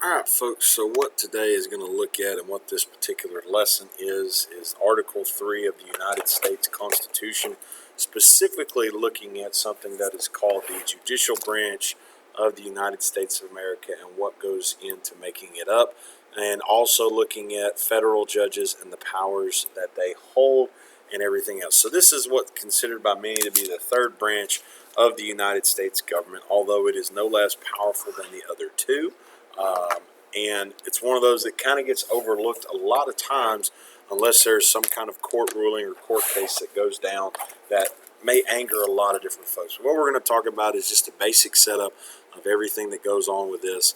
Alright folks, so what today is going to look at and what this particular lesson is Article 3 of the United States Constitution, specifically looking at something that is called the judicial branch of the United States of America and what goes into making it up, and also looking at federal judges and the powers that they hold and everything else. So this is what's considered by many to be the third branch of the United States government, although it is no less powerful than the other two. And it's one of those that kind of gets overlooked a lot of times unless there's some kind of court ruling or court case that goes down that may anger a lot of different folks. What we're going to talk about is just a basic setup of everything that goes on with this,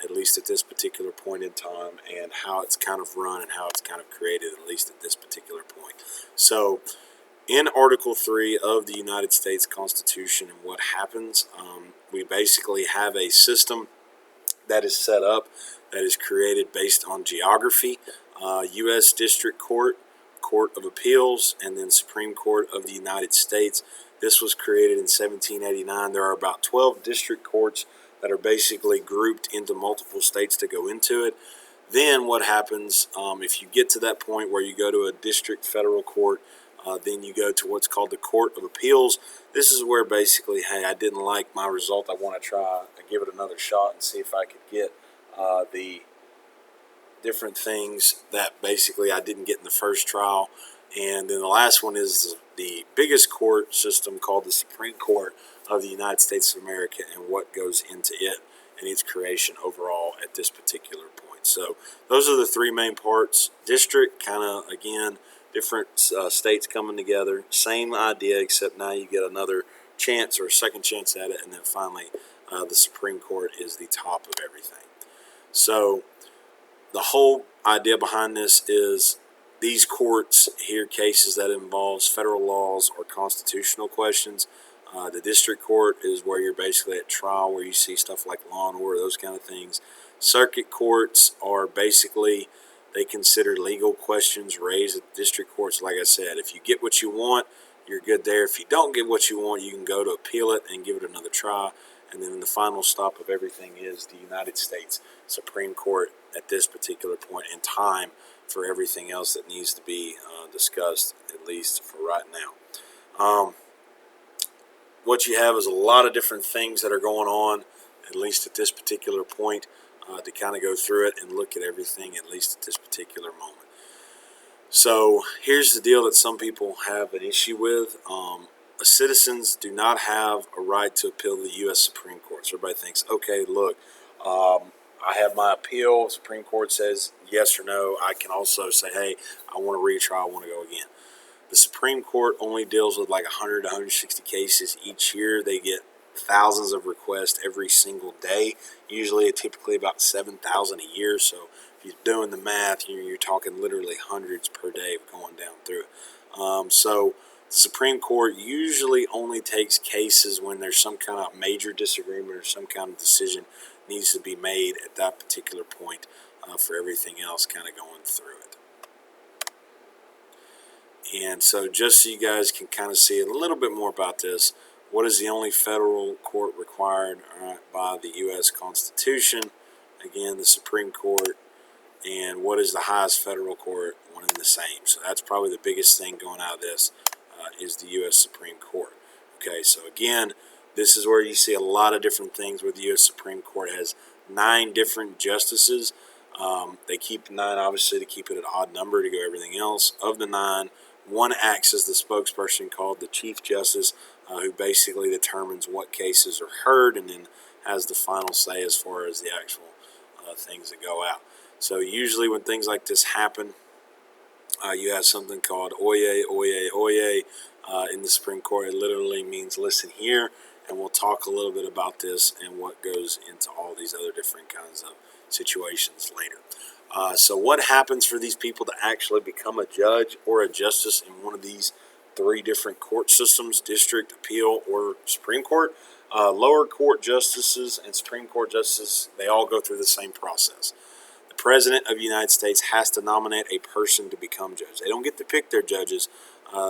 at least at this particular point in time, and how it's kind of run and how it's kind of created, at least at this particular point. So in Article 3 of the United States Constitution and what happens, we basically have a system that is set up, that is created based on geography, U.S. District Court, Court of Appeals, and then Supreme Court of the United States. This was created in 1789. There are about 12 district courts that are basically grouped into multiple states to go into it. Then what happens, if you get to that point where you go to a district federal court, then you go to what's called the Court of Appeals. This is where basically, hey, I didn't like my result. I want to try and give it another shot and see if I could get the different things that basically I didn't get in the first trial. And then the last one is the biggest court system called the Supreme Court of the United States of America and what goes into it and its creation overall at this particular point. So those are the three main parts. District, kind of, again, different states coming together, same idea, except now you get another chance or a second chance at it, and then finally the Supreme Court is the top of everything. So the whole idea behind this is these courts hear cases that involves federal laws or constitutional questions. The district court is where you're basically at trial, where you see stuff like law and order, those kind of things. Circuit courts are basically, they consider legal questions raised at district courts. Like I said, if you get what you want, you're good there. If you don't get what you want, you can go to appeal it and give it another try. And then the final stop of everything is the United States Supreme Court at this particular point in time for everything else that needs to be discussed, at least for right now. What you have is a lot of different things that are going on, at least at this particular point, to kind of go through it and look at everything, at least at this particular moment. So here's the deal that some people have an issue with. Citizens do not have a right to appeal to the U.S. Supreme Court. So everybody thinks, okay, look, I have my appeal. Supreme Court says yes or no. I can also say, hey, I want to retry. I want to go again. The Supreme Court only deals with like 100 to 160 cases each year. They get thousands of requests every single day, usually typically about 7,000 a year. So if you're doing the math, you're talking literally hundreds per day of going down through it. So the Supreme Court usually only takes cases when there's some kind of major disagreement or some kind of decision needs to be made at that particular point for everything else kind of going through it. And so just so you guys can kind of see a little bit more about this, what is the only federal court required by the U.S. Constitution? Again, the Supreme Court. And what is the highest federal court? One and the same. So that's probably the biggest thing going out of this is the U.S. Supreme Court. Okay, so again, this is where you see a lot of different things where the U.S. Supreme Court has 9 different justices. They keep 9, obviously, to keep it an odd number to go everything else. Of the 9, one acts as the spokesperson called the Chief Justice, who basically determines what cases are heard and then has the final say as far as the actual things that go out. So usually when things like this happen, you have something called oyez, oyez, oyez in the Supreme Court. It literally means listen here, and we'll talk a little bit about this and what goes into all these other different kinds of situations later. So what happens for these people to actually become a judge or a justice in one of these 3 different court systems, district, appeal, or Supreme Court? Lower court justices and Supreme Court justices, they all go through the same process. The President of the United States has to nominate a person to become judge. They don't get to pick their judges.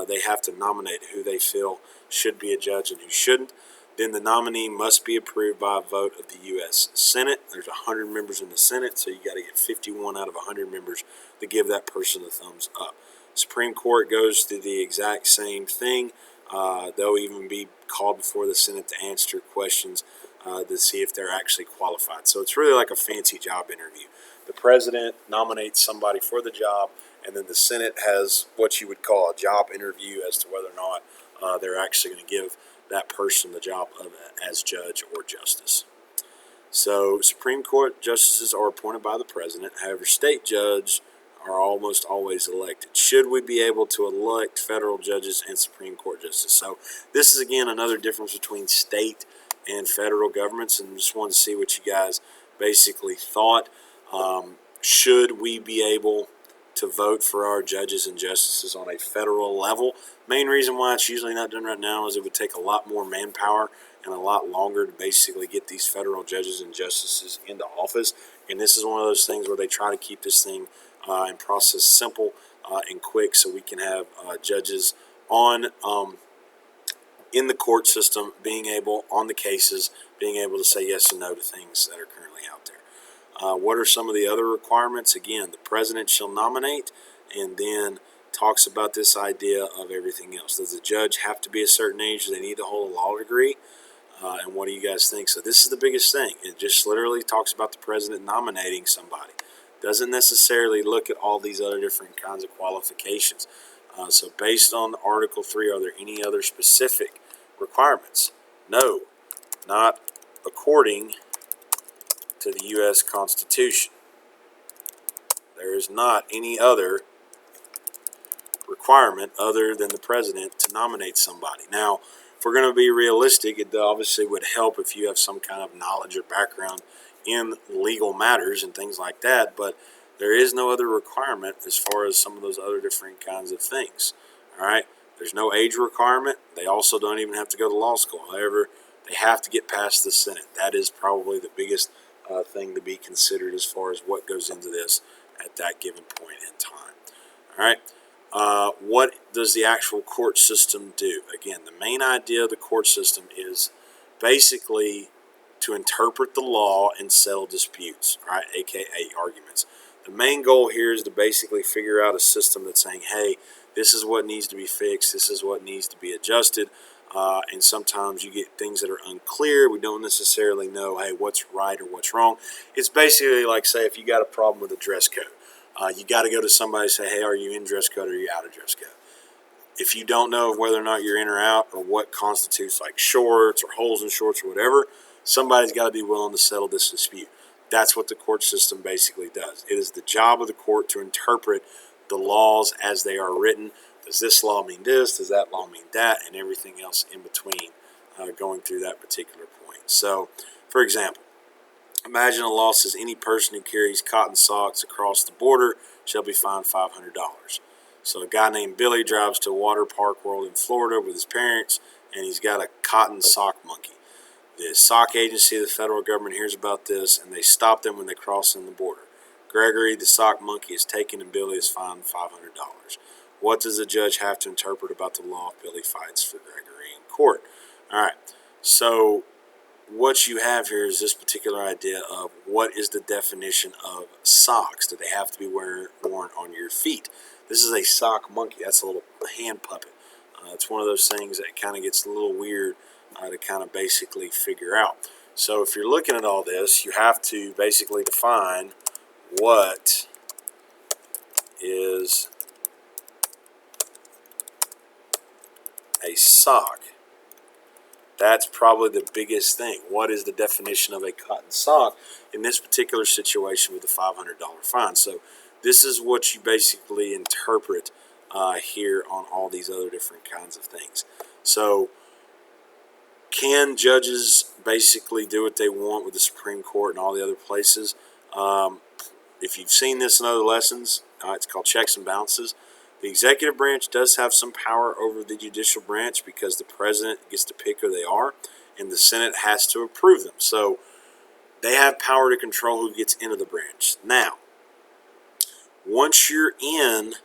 They have to nominate who they feel should be a judge and who shouldn't. Then the nominee must be approved by a vote of the U.S. Senate. There's 100 members in the Senate, so you got to get 51 out of 100 members to give that person a thumbs up. Supreme Court goes through the exact same thing. They'll even be called before the Senate to answer questions to see if they're actually qualified. So it's really like a fancy job interview. The president nominates somebody for the job, and then the Senate has what you would call a job interview as to whether or not they're actually going to give that person the job as judge or justice. So Supreme Court justices are appointed by the president. However, state judges are almost always elected. Should we be able to elect federal judges and Supreme Court justices? So this is, again, another difference between state and federal governments, and just wanted to see what you guys basically thought. Should we be able to vote for our judges and justices on a federal level? Main reason why it's usually not done right now is it would take a lot more manpower and a lot longer to basically get these federal judges and justices into office. And this is one of those things where they try to keep this thing and process simple and quick, so we can have judges on in the court system being able, on the cases, being able to say yes and no to things that are currently out there. What are some of the other requirements? Again, the president shall nominate, and then talks about this idea of everything else. Does the judge have to be a certain age? Do they need to hold a law degree? And what do you guys think? So this is the biggest thing. It just literally talks about the president nominating somebody. Doesn't necessarily look at all these other different kinds of qualifications. So based on Article 3, are there any other specific requirements? No, not according to the U.S. Constitution. There is not any other requirement other than the president to nominate somebody. Now, if we're going to be realistic, it obviously would help if you have some kind of knowledge or background in legal matters and things like that, but there is no other requirement as far as some of those other different kinds of things. All right, there's no age requirement. They also don't even have to go to law school. However, they have to get past the Senate. That is probably the biggest thing to be considered as far as what goes into this at that given point in time. All right. What does the actual court system do? Again, the main idea of the court system is basically to interpret the law and settle disputes, right? AKA arguments. The main goal here is to basically figure out a system that's saying, hey, this is what needs to be fixed, this is what needs to be adjusted, and sometimes you get things that are unclear. We don't necessarily know, hey, what's right or what's wrong. It's basically like, say, if you got a problem with a dress code, you got to go to somebody and say, hey, are you in dress code or are you out of dress code? If you don't know whether or not you're in or out, or what constitutes like shorts or holes in shorts or whatever, somebody's got to be willing to settle this dispute. That's what the court system basically does. It is the job of the court to interpret the laws as they are written. Does this law mean this? Does that law mean that? And everything else in between going through that particular point. So, for example, imagine a law says any person who carries cotton socks across the border shall be fined $500. So a guy named Billy drives to a water park world in Florida with his parents, and he's got a cotton sock monkey. The sock agency of the federal government hears about this, and they stop them when they cross in the border. Gregory, the sock monkey, is taken, and Billy is fined $500. What does the judge have to interpret about the law if Billy fights for Gregory in court? All right, so what you have here is this particular idea of what is the definition of socks. Do they have to be worn on your feet? This is a sock monkey. That's a little hand puppet. It's one of those things that kind of gets a little weird to kind of basically figure out. So if you're looking at all this, you have to basically define what is a sock. That's probably the biggest thing. What is the definition of a cotton sock in this particular situation with the $500 fine? So this is what you basically interpret here on all these other different kinds of things. So can judges basically do what they want with the Supreme Court and all the other places? If you've seen this in other lessons, it's called checks and balances. The executive branch does have some power over the judicial branch because the president gets to pick who they are, and the Senate has to approve them. So they have power to control who gets into the branch. Now, once you're in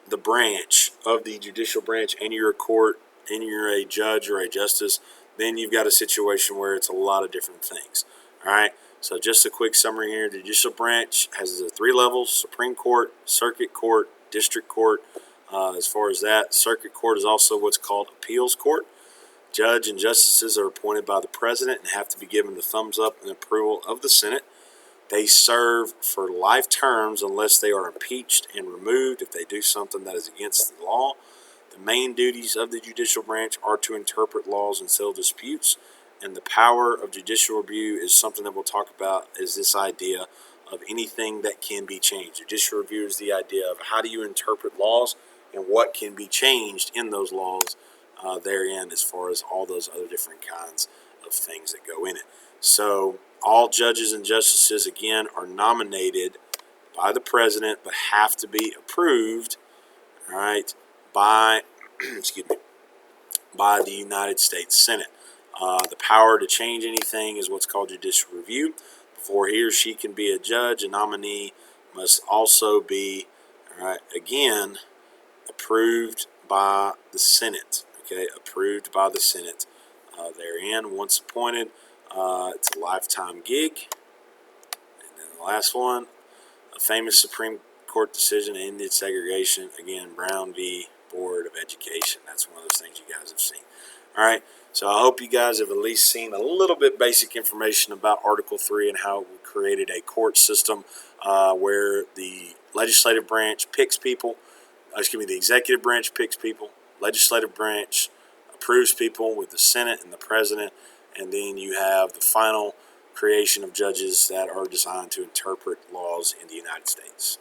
the branch of the judicial branch and you're a court and you're a judge or a justice, then you've got a situation where it's a lot of different things. All right. So just a quick summary here. The judicial branch has the 3 levels: Supreme Court, Circuit Court, District Court. As far as that, Circuit Court is also what's called Appeals Court. Judge and justices are appointed by the president and have to be given the thumbs up and approval of the Senate. They serve for life terms unless they are impeached and removed if they do something that is against the law. The main duties of the judicial branch are to interpret laws and settle disputes, and the power of judicial review is something that we'll talk about, is this idea of anything that can be changed. Judicial review is the idea of how do you interpret laws and what can be changed in those laws therein, as far as all those other different kinds of things that go in it. So all judges and justices, again, are nominated by the president, but have to be approved, all right, by excuse me, by the United States Senate. The power to change anything is what's called judicial review. Before he or she can be a judge, a nominee must also be, all right, again, approved by the Senate. Okay, approved by the Senate. Therein, once appointed, it's a lifetime gig. And then the last one, a famous Supreme Court decision ended segregation. Again, Brown v. Board of Education. That's one of those things you guys have seen. All right, so I hope you guys have at least seen a little bit basic information about Article 3 and how we created a court system where the legislative branch picks people, the executive branch picks people, legislative branch approves people with the Senate and the president, and then you have the final creation of judges that are designed to interpret laws in the United States.